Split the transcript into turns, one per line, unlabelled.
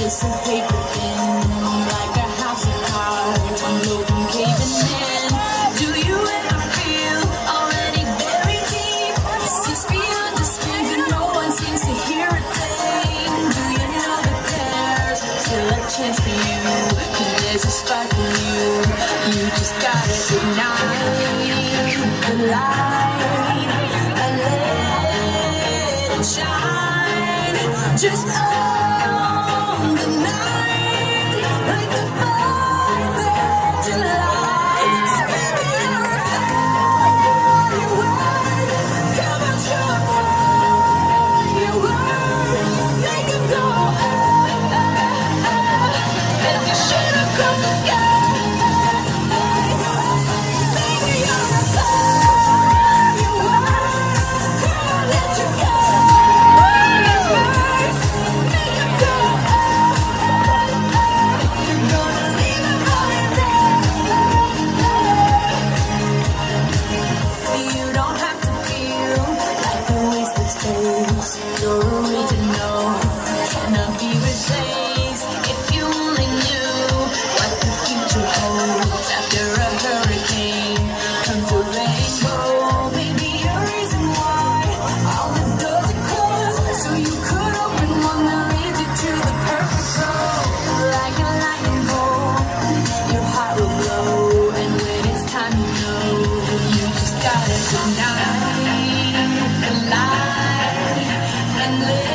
dissipate within like a house of cards, no from caving in. Do you ever feel already buried deep, 6 feet under screens and no one seems to hear a thing? Do you know that there's still a chance for you? 'Cause there's a spark in you. You just gotta ignite the light and let it shine. Just on the night, like the 4th of July. Spin the your word. Come on, show your word. Make it go. As you shoot across the sky. Maybe you're a fire. Your word. Come on, let you go. You don't have to feel like a wasted space. You're original, cannot be replaced. If you only knew what the future holds after a hurricane comes a rainbow. Maybe a reason why all the doors are closed, so you could open one that leads you to the perfect road. Like a lightning bolt, your heart will glow, and when it's time, you know you just gotta ignite the light and live.